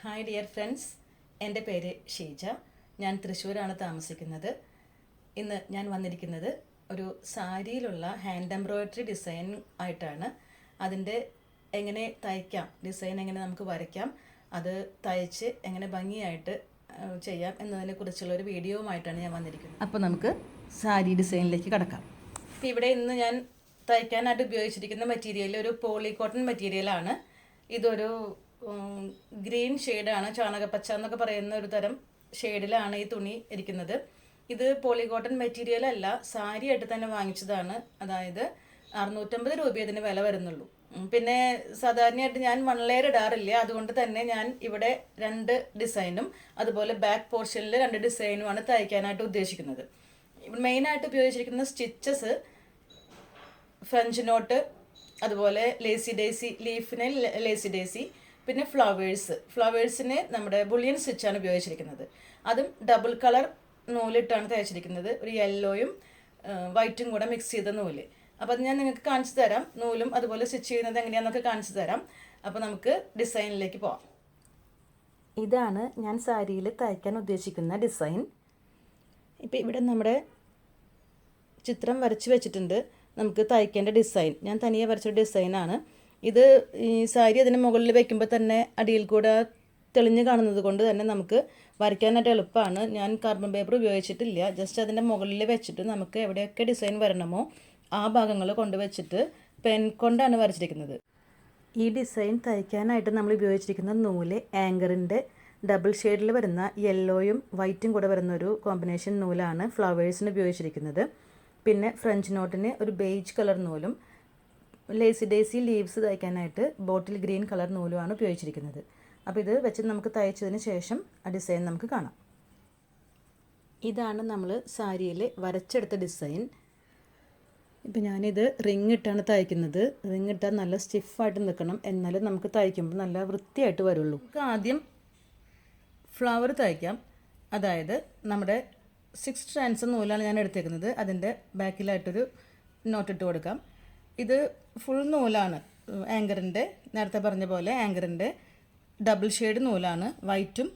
Hi dear friends, എൻ്റെ പേര് ഷീജ. ഞാൻ തൃശ്ശൂരാണ് താമസിക്കുന്നത്. ഇന്ന് ഞാൻ വന്നിരിക്കുന്നത് ഒരു സാരിയിലുള്ള ഹാൻഡ് എംബ്രോയിഡറി ഡിസൈൻ ആയിട്ടാണ്. അതിൻ്റെ എങ്ങനെ തയ്ക്കാം, ഡിസൈൻ എങ്ങനെ നമുക്ക് വരയ്ക്കാം, അത് തയ്ച്ച് എങ്ങനെ ഭംഗിയായിട്ട് ചെയ്യാം എന്നതിനെക്കുറിച്ചുള്ള ഒരു വീഡിയോവുമായിട്ടാണ് ഞാൻ വന്നിരിക്കുന്നത്. അപ്പോൾ നമുക്ക് സാരി ഡിസൈനിലേക്ക് കടക്കാം. ഇപ്പോൾ ഇവിടെ ഇന്ന് ഞാൻ തയ്ക്കാനായിട്ട് ഉപയോഗിച്ചിരിക്കുന്ന മെറ്റീരിയൽ ഒരു പോളി കോട്ടൺ മെറ്റീരിയലാണ്. ഇതൊരു ഗ്രീൻ ഷെയ്ഡാണ്, ചാണകപ്പച്ച എന്നൊക്കെ പറയുന്ന ഒരു തരം ഷെയ്ഡിലാണ് ഈ തുണി ഇരിക്കുന്നത്. ഇത് പോളി കോട്ടൺ മെറ്റീരിയൽ അല്ല, സാരി ആയിട്ട് തന്നെ വാങ്ങിച്ചതാണ്. അതായത് 650 രൂപ ഇതിന് വില വരുന്നുള്ളൂ. പിന്നെ സാധാരണയായിട്ട് ഞാൻ വൺ ലെയർ ഇടാറില്ല, അതുകൊണ്ട് തന്നെ ഞാൻ ഇവിടെ 2 ഡിസൈനും അതുപോലെ ബാക്ക് പോർഷനിൽ 2 ഡിസൈനുമാണ് തയ്ക്കാനായിട്ട് ഉദ്ദേശിക്കുന്നത്. മെയിനായിട്ട് ഉപയോഗിച്ചിരിക്കുന്ന സ്റ്റിച്ചസ് ഫ്രഞ്ച് നോട്ട്, അതുപോലെ ലേസി ഡേസി, ലീഫിന് ലേസി ഡേസി, പിന്നെ ഫ്ലവേഴ്സിന് നമ്മുടെ ബുള്ളിയൻ സ്റ്റിച്ചാണ് ഉപയോഗിച്ചിരിക്കുന്നത്. അതും ഡബിൾ കളർ നൂലിട്ടാണ് തയ്ച്ചിരിക്കുന്നത്, ഒരു യെല്ലോയും വൈറ്റും കൂടെ മിക്സ് ചെയ്ത നൂല്. അപ്പോൾ അത് ഞാൻ നിങ്ങൾക്ക് കാണിച്ചു തരാം, നൂലും അതുപോലെ സ്റ്റിച്ച് ചെയ്യുന്നത് എങ്ങനെയാണെന്നൊക്കെ കാണിച്ചു തരാം. അപ്പോൾ നമുക്ക് ഡിസൈനിലേക്ക് പോവാം. ഇതാണ് ഞാൻ സാരിയിൽ തയ്ക്കാൻ ഉദ്ദേശിക്കുന്ന ഡിസൈൻ. ഇപ്പോൾ ഇവിടെ നമ്മുടെ ചിത്രം വരച്ച് വെച്ചിട്ടുണ്ട്. നമുക്ക് തയ്ക്കേണ്ട ഡിസൈൻ ഞാൻ തനിയെ വരച്ച ഡിസൈനാണ് ഇത്. ഈ സാരി അതിന് മുകളിൽ വയ്ക്കുമ്പോൾ തന്നെ അടിയിൽ കൂടെ തെളിഞ്ഞ് കാണുന്നത് കൊണ്ട് തന്നെ നമുക്ക് വരയ്ക്കാനായിട്ട് എളുപ്പമാണ്. ഞാൻ കാർബൺ പേപ്പർ ഉപയോഗിച്ചിട്ടില്ല, ജസ്റ്റ് അതിൻ്റെ മുകളിൽ വെച്ചിട്ട് നമുക്ക് എവിടെയൊക്കെ ഡിസൈൻ വരണമോ ആ ഭാഗങ്ങൾ കൊണ്ടുവച്ചിട്ട് പെൻ കൊണ്ടാണ് വരച്ചിരിക്കുന്നത്. ഈ ഡിസൈൻ തയ്ക്കാനായിട്ട് നമ്മൾ ഉപയോഗിച്ചിരിക്കുന്ന നൂല് ആങ്കറിൻ്റെ ഡബിൾ ഷെയ്ഡിൽ വരുന്ന യെല്ലോയും വൈറ്റും കൂടെ വരുന്നൊരു കോമ്പിനേഷൻ നൂലാണ് ഫ്ലവേഴ്സിന് ഉപയോഗിച്ചിരിക്കുന്നത്. പിന്നെ ഫ്രഞ്ച് നോട്ടിന് ഒരു ബേജ് കളർ നൂലും, ലേസി ഡേസി ലീവ്സ് തയ്ക്കാനായിട്ട് ബോട്ടിൽ ഗ്രീൻ കളർ നൂലുമാണ് ഉപയോഗിച്ചിരിക്കുന്നത്. അപ്പോൾ ഇത് വെച്ച് നമുക്ക് തയ്ച്ചതിന് ശേഷം ആ ഡിസൈൻ നമുക്ക് കാണാം. ഇതാണ് നമ്മൾ സാരിയിൽ വരച്ചെടുത്ത ഡിസൈൻ. ഇപ്പം ഞാനിത് റിങ് ഇട്ടാണ് തയ്ക്കുന്നത്. റിങ് ഇട്ടാൽ നല്ല സ്റ്റിഫായിട്ട് നിൽക്കണം, എന്നാലും നമുക്ക് തയ്ക്കുമ്പോൾ നല്ല വൃത്തിയായിട്ട് വരുള്ളൂ. നമുക്ക് ആദ്യം ഫ്ലവർ തയ്ക്കാം. അതായത് നമ്മുടെ 6 സ്ട്രാൻഡ്സ് നൂലാണ് ഞാൻ എടുത്തേക്കുന്നത്. അതിൻ്റെ ബാക്കിലായിട്ടൊരു നോട്ടിട്ട് കൊടുക്കാം. ഇത് ഫുൾ നൂലാണ്, ആങ്കറിൻ്റെ, നേരത്തെ പറഞ്ഞ പോലെ ആങ്കറിൻ്റെ ഡബിൾ ഷെയ്ഡ് നൂലാണ്, വൈറ്റും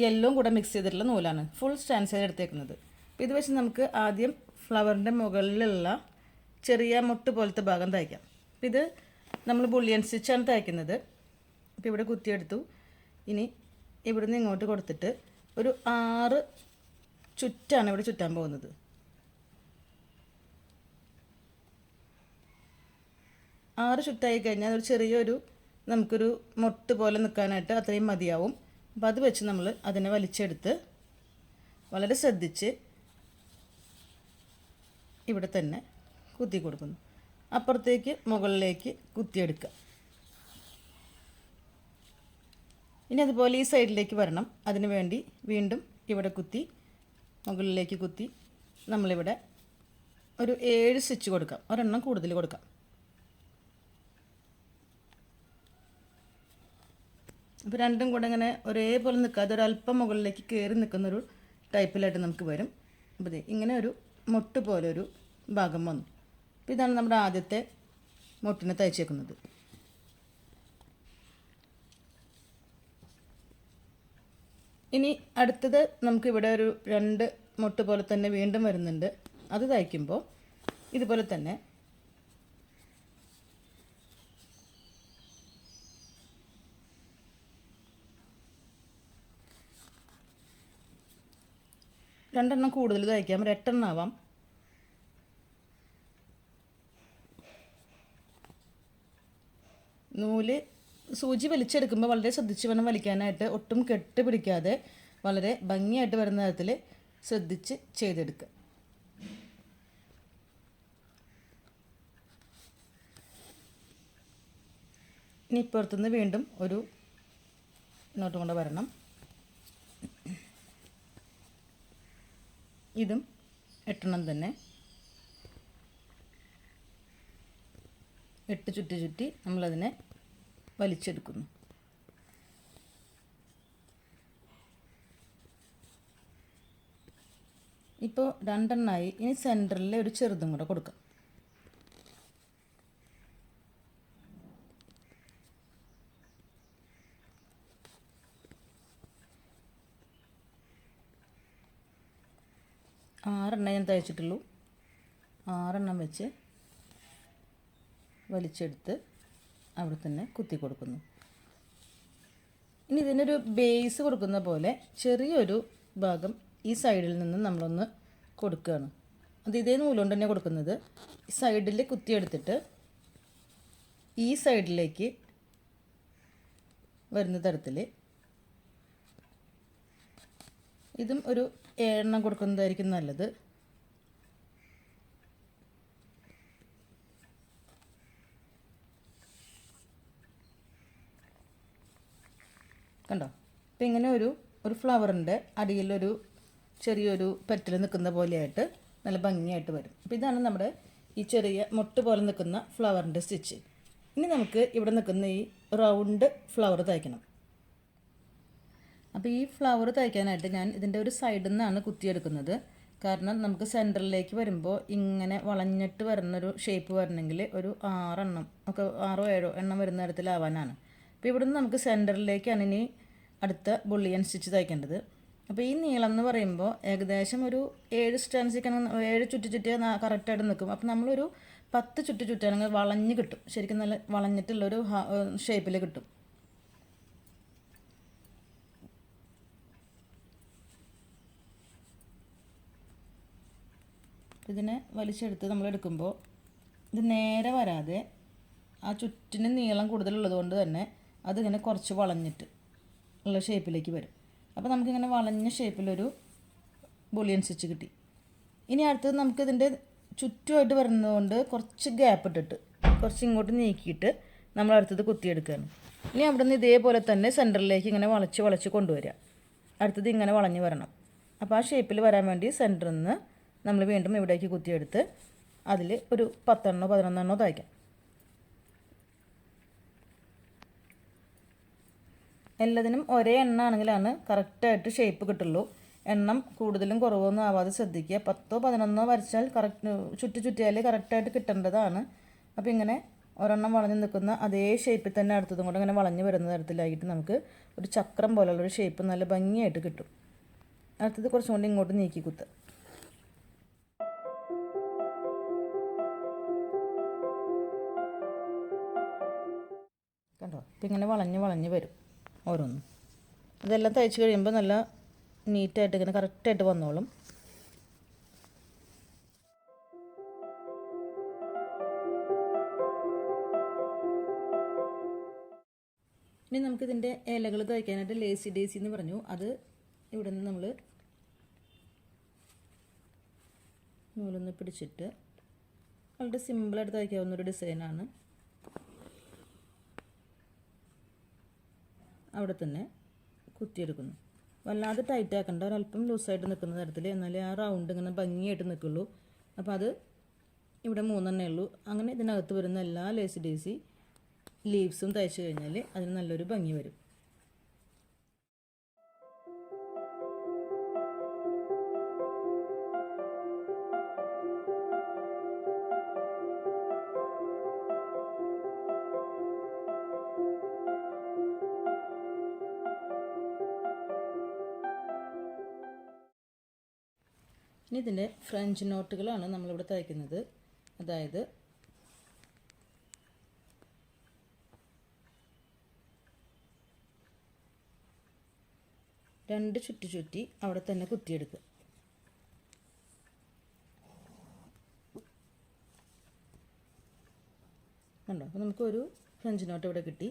യെല്ലോയും കൂടെ മിക്സ് ചെയ്തിട്ടുള്ള നൂലാണ് ഫുൾ സ്റ്റാൻഡ്സ് എടുത്തേക്കുന്നത്. അപ്പോൾ ഇത് വെച്ച് നമുക്ക് ആദ്യം ഫ്ലവറിൻ്റെ മുകളിലുള്ള ചെറിയ മുട്ട് പോലത്തെ ഭാഗം തയ്ക്കാം. അപ്പോൾ ഇത് നമ്മൾ ബുള്ളിയൻ സ്റ്റിച്ചാണ് തയ്ക്കുന്നത്. അപ്പോൾ ഇവിടെ കുത്തിയെടുത്തു. ഇനി ഇവിടുന്ന് ഇങ്ങോട്ട് കൊടുത്തിട്ട് ഒരു 6 ചുറ്റാണ് ഇവിടെ ചുറ്റാൻ പോകുന്നത്. 6 ചുറ്റായി കഴിഞ്ഞാൽ ഒരു ചെറിയൊരു നമുക്കൊരു മൊട്ട് പോലെ നിൽക്കാനായിട്ട് അത്രയും മതിയാവും. അപ്പോൾ അത് വെച്ച് നമ്മൾ അതിനെ വലിച്ചെടുത്ത് വളരെ ശ്രദ്ധിച്ച് ഇവിടെ തന്നെ കുത്തി കൊടുക്കുന്നു. അപ്പുറത്തേക്ക് മുകളിലേക്ക് കുത്തിയെടുക്കുക. ഇനി അതുപോലെ ഈ സൈഡിലേക്ക് വരണം. അതിനു വേണ്ടി വീണ്ടും ഇവിടെ കുത്തി മുകളിലേക്ക് കുത്തി നമ്മളിവിടെ ഒരു 7 സ്റ്റിച്ച് കൊടുക്കാം, ഒരെണ്ണം കൂടുതൽ കൊടുക്കാം. അപ്പോൾ രണ്ടും കൂടെ ഇങ്ങനെ ഒരേപോലെ നിൽക്കാതെ ഒരല്പം മുകളിലേക്ക് കയറി നിൽക്കുന്നൊരു ടൈപ്പിലായിട്ട് നമുക്ക് വരും. അപ്പോൾ ഇങ്ങനെ ഒരു മൊട്ട് പോലെ ഒരു ഭാഗം വന്നു. അപ്പോൾ ഇതാണ് നമ്മുടെ ആദ്യത്തെ മൊട്ടിനെ തയ്ച്ചേക്കുന്നത്. ഇനി അടുത്തത് നമുക്കിവിടെ ഒരു 2 മൊട്ട് പോലെ തന്നെ വീണ്ടും വരുന്നുണ്ട്. അത് തയ്ക്കുമ്പോൾ ഇതുപോലെ തന്നെ രണ്ടെണ്ണം കൂടുതൽ തയ്ക്കാം, 8 എണ്ണം ആവാം. നൂല് സൂചി വലിച്ചെടുക്കുമ്പോൾ വളരെ ശ്രദ്ധിച്ച് വേണം വലിക്കാനായിട്ട്. ഒട്ടും കെട്ട് പിടിക്കാതെ വളരെ ഭംഗിയായിട്ട് വരുന്ന തരത്തിൽ ശ്രദ്ധിച്ച് ചെയ്തെടുക്കുക. ഇനി ഇപ്പുറത്തുനിന്ന് വീണ്ടും ഒരു നോട്ടും കൊണ്ട് വരണം. ഇതും 8 എണ്ണം തന്നെ 8 ചുറ്റി ചുറ്റി നമ്മളതിനെ വലിച്ചെടുക്കുന്നു. ഇപ്പോൾ 2 എണ്ണമായി. ഇനി സെൻറ്ററിൽ ഒരു ചെറുതും കൂടെ കൊടുക്കാം. 6 ഞാൻ തയ്ച്ചിട്ടുള്ളൂ. 6 വെച്ച് വലിച്ചെടുത്ത് അവിടെ തന്നെ കുത്തി കൊടുക്കുന്നു. ഇനി ഇതിനൊരു ബേസ് കൊടുക്കുന്ന പോലെ ചെറിയൊരു ഭാഗം ഈ സൈഡിൽ നിന്ന് നമ്മളൊന്ന് കൊടുക്കുകയാണ്. അത് ഇതേ നൂലുകൊണ്ട് തന്നെ കൊടുക്കുന്നത്. ഈ സൈഡിൽ കുത്തിയെടുത്തിട്ട് ഈ സൈഡിലേക്ക് വരുന്ന തരത്തിൽ ഇതും ഒരു 7 കൊടുക്കുന്നതായിരിക്കും നല്ലത്. കണ്ടോ? അപ്പം ഇങ്ങനെ ഒരു ഫ്ലവറിൻ്റെ അടിയിലൊരു ചെറിയൊരു പെറ്റൽ നിൽക്കുന്ന പോലെയായിട്ട് നല്ല ഭംഗിയായിട്ട് വരും. അപ്പോൾ ഇതാണ് നമ്മുടെ ഈ ചെറിയ മൊട്ട് പോലെ നിൽക്കുന്ന ഫ്ലവറിൻ്റെ സ്റ്റിച്ച്. ഇനി നമുക്ക് ഇവിടെ നിൽക്കുന്ന ഈ റൗണ്ട് ഫ്ലവർ തയ്ക്കണം. അപ്പോൾ ഈ ഫ്ലവർ തയ്ക്കാനായിട്ട് ഞാൻ ഇതിൻ്റെ ഒരു സൈഡിൽ നിന്നാണ് കുത്തിയെടുക്കുന്നത്. കാരണം നമുക്ക് സെൻറ്ററിലേക്ക് വരുമ്പോൾ ഇങ്ങനെ വളഞ്ഞിട്ട് വരുന്നൊരു ഷേപ്പ് വരണമെങ്കിൽ ഒരു 6 ഒക്കെ 6-7 വരുന്ന തരത്തിലാവാനാണ്. അപ്പോൾ ഇവിടുന്ന് നമുക്ക് സെൻറ്ററിലേക്കാണ് ഇനി അടുത്ത ബുള്ളിയൻ സ്റ്റിച്ച് തയ്ക്കേണ്ടത്. അപ്പോൾ ഈ നീളം എന്ന് പറയുമ്പോൾ ഏകദേശം ഒരു 7 സ്റ്റാൻസിക്കാണ്, 7 ചുറ്റിയാൽ കറക്റ്റായിട്ട് നിൽക്കും. അപ്പോൾ നമ്മളൊരു 10 ചുറ്റാണെങ്കിൽ വളഞ്ഞ് കിട്ടും. ശരിക്കും നല്ല വളഞ്ഞിട്ടുള്ളൊരു ഷേപ്പിൽ കിട്ടും. ഇതിനെ വലിച്ചെടുത്ത് നമ്മളെടുക്കുമ്പോൾ ഇത് നേരെ വരാതെ ആ ചുറ്റിന് നീളം കൂടുതലുള്ളത് കൊണ്ട് തന്നെ അതിങ്ങനെ കുറച്ച് വളഞ്ഞിട്ട് ഉള്ള ഷേപ്പിലേക്ക് വരും. അപ്പോൾ നമുക്കിങ്ങനെ വളഞ്ഞ ഷേപ്പിലൊരു ബുള്ളിയൻ സ്റ്റിച്ച് കിട്ടി. ഇനി അടുത്തത് നമുക്കിതിൻ്റെ ചുറ്റുമായിട്ട് വരുന്നതുകൊണ്ട് കുറച്ച് ഗ്യാപ്പ് ഇട്ടിട്ട് കുറച്ച് ഇങ്ങോട്ട് നീക്കിയിട്ട് നമ്മൾ അടുത്തത് കുത്തിയെടുക്കുകയാണ്. ഇനി അവിടെ നിന്ന് ഇതേപോലെ തന്നെ സെൻറ്ററിലേക്ക് ഇങ്ങനെ വളച്ച് കൊണ്ടുവരിക. അടുത്തത് ഇങ്ങനെ വളഞ്ഞ് വരണം. അപ്പോൾ ആ ഷേപ്പിൽ വരാൻ വേണ്ടി സെൻറ്ററിൽ നിന്ന് നമ്മൾ വീണ്ടും ഇവിടേക്ക് കുത്തിയെടുത്ത് അതിൽ ഒരു 10-11 തയ്ക്കാം. എല്ലാത്തിനും ഒരേ എണ്ണ ആണെങ്കിലാണ് കറക്റ്റായിട്ട് ഷേപ്പ് കിട്ടുള്ളൂ. എണ്ണം കൂടുതലും കുറവൊന്നും ആവാതെ ശ്രദ്ധിക്കുക. 10-11 വരച്ചാൽ ചുറ്റിയാൽ കറക്റ്റായിട്ട് കിട്ടേണ്ടതാണ്. അപ്പോൾ ഇങ്ങനെ ഒരെണ്ണം വളഞ്ഞ് നിൽക്കുന്ന അതേ ഷേപ്പിൽ തന്നെ അടുത്തതും കൂടെ ഇങ്ങനെ വളഞ്ഞ് വരുന്ന തരത്തിലായിട്ട് നമുക്ക് ഒരു ചക്രം പോലുള്ളൊരു ഷേപ്പ് നല്ല ഭംഗിയായിട്ട് കിട്ടും. അടുത്തത് കുറച്ചും കൂടി ഇങ്ങോട്ട് നീക്കി കുത്തുക. കണ്ടോ? അപ്പം ഇങ്ങനെ വളഞ്ഞ് വരും ഓരോന്നും. ഇതെല്ലാം തയ്ച്ച് കഴിയുമ്പോൾ നല്ല നീറ്റായിട്ട് ഇങ്ങനെ കറക്റ്റായിട്ട് വന്നോളും. ഇനി നമുക്കിതിൻ്റെ ഇലകൾ തയ്ക്കാനായിട്ട് ലേസി ഡേസി എന്ന് പറഞ്ഞു. അത് ഇവിടെ നിന്ന് നമ്മൾ നൂലൊന്ന് പിടിച്ചിട്ട് വളരെ സിമ്പിളായിട്ട് തയ്ക്കാവുന്നൊരു ഡിസൈനാണ്. അവിടെ തന്നെ കുത്തിയെടുക്കുന്നു. വല്ലാതെ ടൈറ്റ് ആക്കണ്ട, ഒരല്പം ലൂസായിട്ട് നിൽക്കുന്ന തരത്തിൽ, എന്നാലേ ആ റൗണ്ട് ഇങ്ങനെ ഭംഗിയായിട്ട് നിൽക്കുള്ളൂ. അപ്പോൾ അത് ഇവിടെ 3 ഉള്ളൂ. അങ്ങനെ ഇതിനകത്ത് വരുന്ന എല്ലാ ലേസി ഡേസി ലീവ്സും തയ്ച്ച് കഴിഞ്ഞാൽ അതിന് നല്ലൊരു ഭംഗി വരും. ഇനി ഇതിൻ്റെ ഫ്രഞ്ച് നോട്ടുകളാണ് നമ്മളിവിടെ തയ്ക്കുന്നത്. അതായത് രണ്ട് ചുറ്റി അവിടെ തന്നെ കുത്തിയെടുക്കുക. കണ്ടോ? അപ്പോൾ നമുക്കൊരു ഫ്രഞ്ച് നോട്ട് ഇവിടെ കിട്ടി.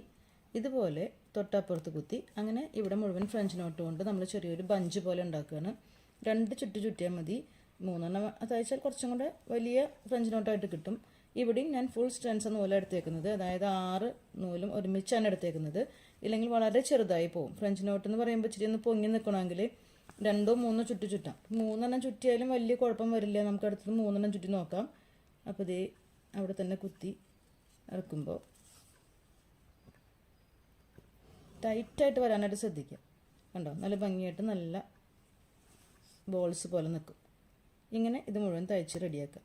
ഇതുപോലെ തൊട്ടപ്പുറത്ത് കുത്തി അങ്ങനെ ഇവിടെ മുഴുവൻ ഫ്രഞ്ച് നോട്ട് കൊണ്ട് നമ്മൾ ചെറിയൊരു ബഞ്ച് പോലെ ഉണ്ടാക്കുകയാണ്. 2 ചുറ്റിയാൽ മതി. 3 തയ്ച്ചാൽ കുറച്ചും കൂടെ വലിയ ഫ്രഞ്ച് നോട്ടായിട്ട് കിട്ടും. ഇവിടെയും ഞാൻ ഫുൾ സ്ട്രെൻസ് നൂലാണ് എടുത്തേക്കുന്നത്. അതായത് 6 നൂലും ഒരുമിച്ചാണ് എടുത്തേക്കുന്നത്. ഇല്ലെങ്കിൽ വളരെ ചെറുതായി പോകും. ഫ്രഞ്ച് നോട്ട് എന്ന് പറയുമ്പോൾ ഇച്ചിരി ഒന്ന് പൊങ്ങി നിൽക്കണമെങ്കിൽ 2-3 ചുറ്റാം. 3 ചുറ്റിയാലും വലിയ കുഴപ്പം വരില്ല. നമുക്ക് അടുത്തത് 3 ചുറ്റി നോക്കാം. അപ്പോൾ ഇതേ അവിടെ തന്നെ കുത്തി ഇറക്കുമ്പോൾ ടൈറ്റായിട്ട് വരാനായിട്ട് ശ്രദ്ധിക്കുക. കണ്ടോ? നല്ല ഭംഗിയായിട്ട് നല്ല ബോൾസ് പോലെ നിൽക്കും. ഇങ്ങനെ ഇത് മുഴുവൻ തയ്ച്ച് റെഡിയാക്കാം.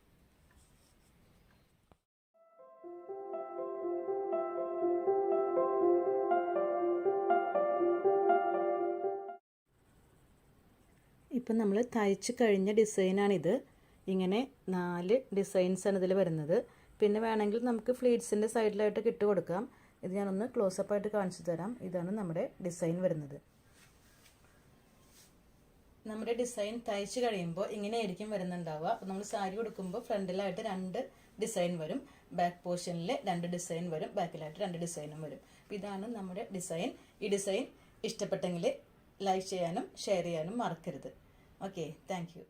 ഇപ്പം നമ്മൾ തയ്ച്ച് കഴിഞ്ഞ ഡിസൈനാണിത്. ഇങ്ങനെ 4 ഡിസൈൻസാണ് ഇതിൽ വരുന്നത്. പിന്നെ വേണമെങ്കിൽ നമുക്ക് ഫ്ലീറ്റ്സിൻ്റെ സൈഡിലായിട്ട് ഇട്ട് കൊടുക്കാം. ഇത് ഞാനൊന്ന് ക്ലോസപ്പായിട്ട് കാണിച്ചു തരാം. ഇതാണ് നമ്മുടെ ഡിസൈൻ വരുന്നത്. നമ്മുടെ ഡിസൈൻ തയ്ച്ച് കഴിയുമ്പോൾ ഇങ്ങനെയായിരിക്കും വരുന്നുണ്ടാവുക. അപ്പോൾ നമ്മൾ സാരി കൊടുക്കുമ്പോൾ ഫ്രണ്ടിലായിട്ട് 2 ഡിസൈൻ വരും, ബാക്ക് പോർഷനിൽ 2 ഡിസൈൻ വരും, ബാക്കിലായിട്ട് 2 ഡിസൈനും വരും. അപ്പോൾ ഇതാണ് നമ്മുടെ ഡിസൈൻ. ഈ ഡിസൈൻ ഇഷ്ടപ്പെട്ടെങ്കിൽ ലൈക്ക് ചെയ്യാനും ഷെയർ ചെയ്യാനും മറക്കരുത്. Okay, thank you.